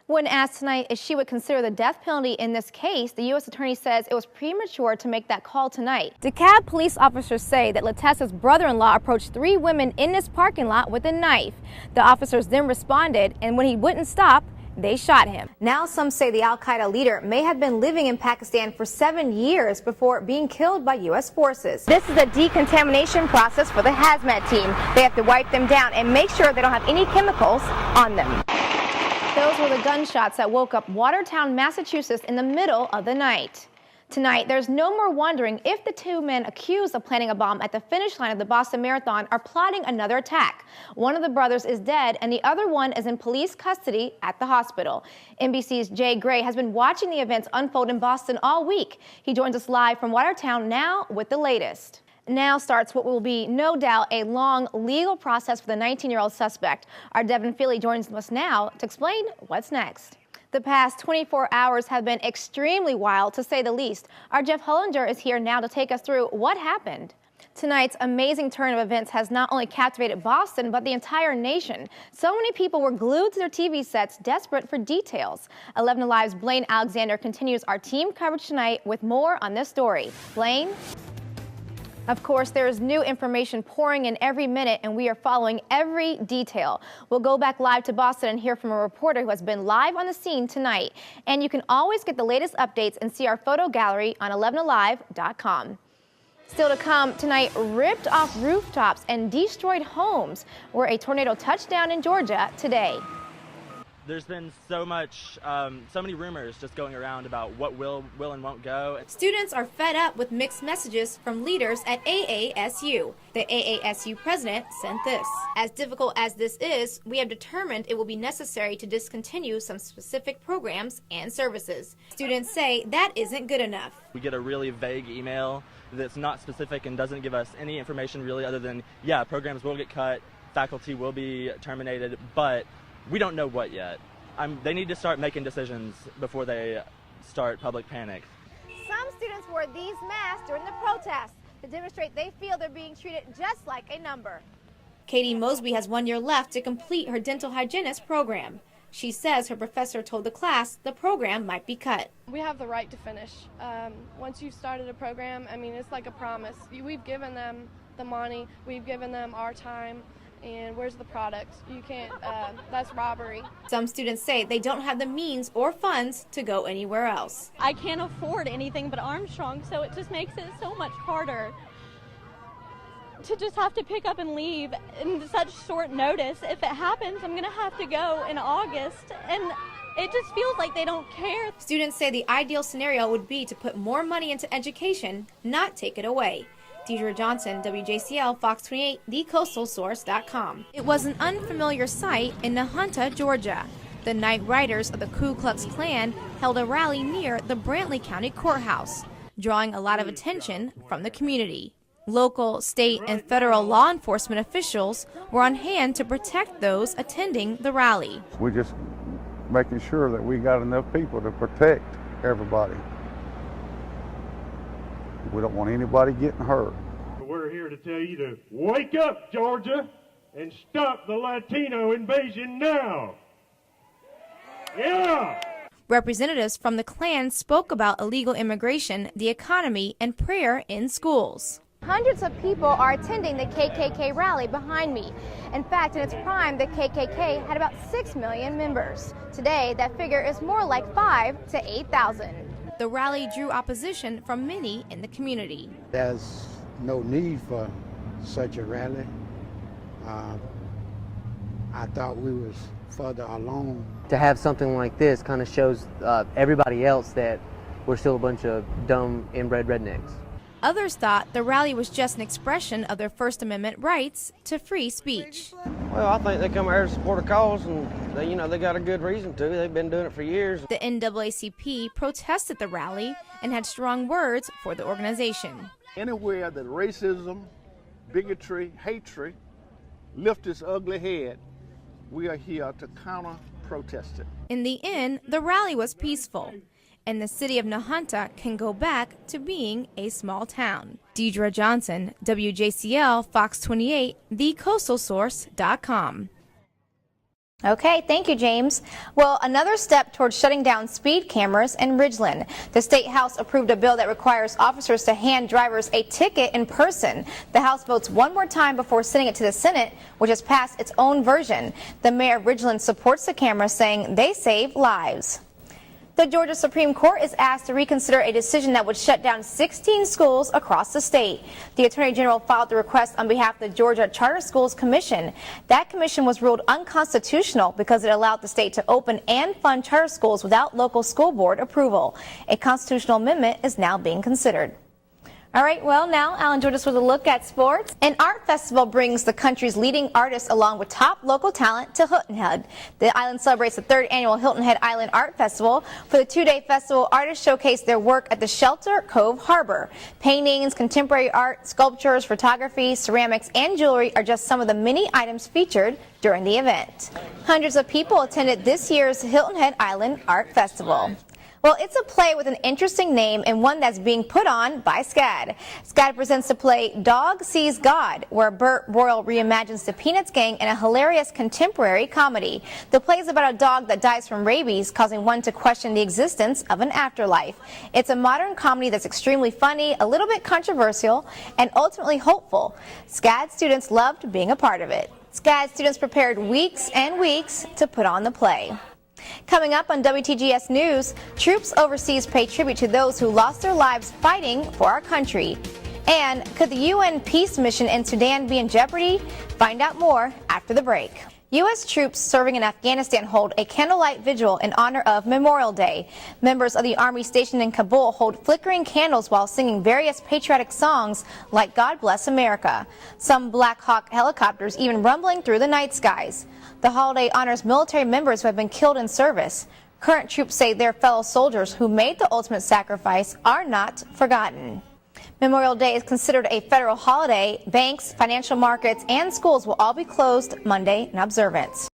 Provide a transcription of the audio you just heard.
When asked tonight if she would consider the death penalty in this case, the U.S. Attorney says it was premature to make that call tonight. DeKalb police officers say that Latessa's brother-in-law approached 3 women in this parking lot with a knife. The officers then responded, and when he wouldn't stop, they shot him. Now some say the al-Qaeda leader may have been living in Pakistan for 7 years before being killed by U.S. forces. This is a decontamination process for the hazmat team. They have to wipe them down and make sure they don't have any chemicals on them. Those were the gunshots that woke up Watertown, Massachusetts in the middle of the night. Tonight, there's no more wondering if the 2 men accused of planting a bomb at the finish line of the Boston Marathon are plotting another attack. One of the brothers is dead and the other one is in police custody at the hospital. NBC's Jay Gray has been watching the events unfold in Boston all week. He joins us live from Watertown now with the latest. Now starts what will be, no doubt, a long legal process for the 19-year-old suspect. Our Devin Feely joins us now to explain what's next. The past 24 hours have been extremely wild, to say the least. Our Jeff Hollinger is here now to take us through what happened. Tonight's amazing turn of events has not only captivated Boston, but the entire nation. So many people were glued to their TV sets, desperate for details. 11 Alive's Blaine Alexander continues our team coverage tonight with more on this story. Blaine? Of course, there is new information pouring in every minute, and we are following every detail. We'll go back live to Boston and hear from a reporter who has been live on the scene tonight. And you can always get the latest updates and see our photo gallery on 11alive.com. Still to come tonight, ripped off rooftops and destroyed homes where a tornado touched down in Georgia today. There's been so many rumors just going around about what will and won't go. Students are fed up with mixed messages from leaders at AASU. The AASU president sent this. As difficult as this is, we have determined it will be necessary to discontinue some specific programs and services. Students say that isn't good enough. We get a really vague email that's not specific and doesn't give us any information really other than, yeah, programs will get cut, faculty will be terminated, but we don't know what yet. They need to start making decisions before they start public panic. Some students wore these masks during the protests to demonstrate they feel they're being treated just like a number. Katie Mosby has 1 year left to complete her dental hygienist program. She says her professor told the class the program might be cut. We have the right to finish. Once you've started a program, I mean, it's like a promise. We've given them the money, we've given them our time, and where's the product? You can't, that's robbery. Some students say they don't have the means or funds to go anywhere else. I can't afford anything but Armstrong, so it just makes it so much harder to just have to pick up and leave in such short notice. If it happens, I'm gonna have to go in August, and it just feels like they don't care. Students say the ideal scenario would be to put more money into education, not take it away. Deidre Johnson, WJCL, Fox 28, thecoastalsource.com. It was an unfamiliar sight in Nahunta, Georgia. The Night Riders of the Ku Klux Klan held a rally near the Brantley County Courthouse, drawing a lot of attention from the community. Local, state, and federal law enforcement officials were on hand to protect those attending the rally. We're just making sure that we got enough people to protect everybody. We don't want anybody getting hurt. We're here to tell you to wake up, Georgia, and stop the Latino invasion now. Yeah! Representatives from the Klan spoke about illegal immigration, the economy, and prayer in schools. Hundreds of people are attending the KKK rally behind me. In fact, in its prime, the KKK had about 6 million members. Today, that figure is more like 5,000 to 8,000. The rally drew opposition from many in the community. There's no need for such a rally. I thought we was further along. To have something like this kind of shows everybody else that we're still a bunch of dumb, inbred rednecks. Others thought the rally was just an expression of their First Amendment rights to free speech. Well, I think they come here to support a cause, and they got a good reason to. They've been doing it for years. The NAACP protested the rally and had strong words for the organization. Anywhere that racism, bigotry, hatred lift its ugly head, we are here to counter-protest it. In the end, the rally was peaceful, and the city of Nahunta can go back to being a small town. Deidre Johnson, WJCL, Fox 28, thecoastalsource.com. Okay, thank you, James. Well, another step towards shutting down speed cameras in Ridgeland. The State House approved a bill that requires officers to hand drivers a ticket in person. The House votes one more time before sending it to the Senate, which has passed its own version. The mayor of Ridgeland supports the cameras, saying they save lives. The Georgia Supreme Court is asked to reconsider a decision that would shut down 16 schools across the state. The Attorney General filed the request on behalf of the Georgia Charter Schools Commission. That commission was ruled unconstitutional because it allowed the state to open and fund charter schools without local school board approval. A constitutional amendment is now being considered. All right, well, now Alan joined us with a look at sports. An art festival brings the country's leading artists along with top local talent to Hilton Head. The island celebrates the 3rd annual Hilton Head Island Art Festival. For the 2-day festival, artists showcase their work at the Shelter Cove Harbor. Paintings, contemporary art, sculptures, photography, ceramics, and jewelry are just some of the many items featured during the event. Hundreds of people attended this year's Hilton Head Island Art Festival. Well, it's a play with an interesting name and one that's being put on by SCAD. SCAD presents the play Dog Sees God, where Burt Royal reimagines the Peanuts gang in a hilarious contemporary comedy. The play is about a dog that dies from rabies, causing one to question the existence of an afterlife. It's a modern comedy that's extremely funny, a little bit controversial, and ultimately hopeful. SCAD students loved being a part of it. SCAD students prepared weeks and weeks to put on the play. Coming up on WTGS News, troops overseas pay tribute to those who lost their lives fighting for our country. And could the UN peace mission in Sudan be in jeopardy? Find out more after the break. U.S. troops serving in Afghanistan hold a candlelight vigil in honor of Memorial Day. Members of the Army stationed in Kabul hold flickering candles while singing various patriotic songs like God Bless America. Some Black Hawk helicopters even rumbling through the night skies. The holiday honors military members who have been killed in service. Current troops say their fellow soldiers who made the ultimate sacrifice are not forgotten. Memorial Day is considered a federal holiday. Banks, financial markets, and schools will all be closed Monday in observance.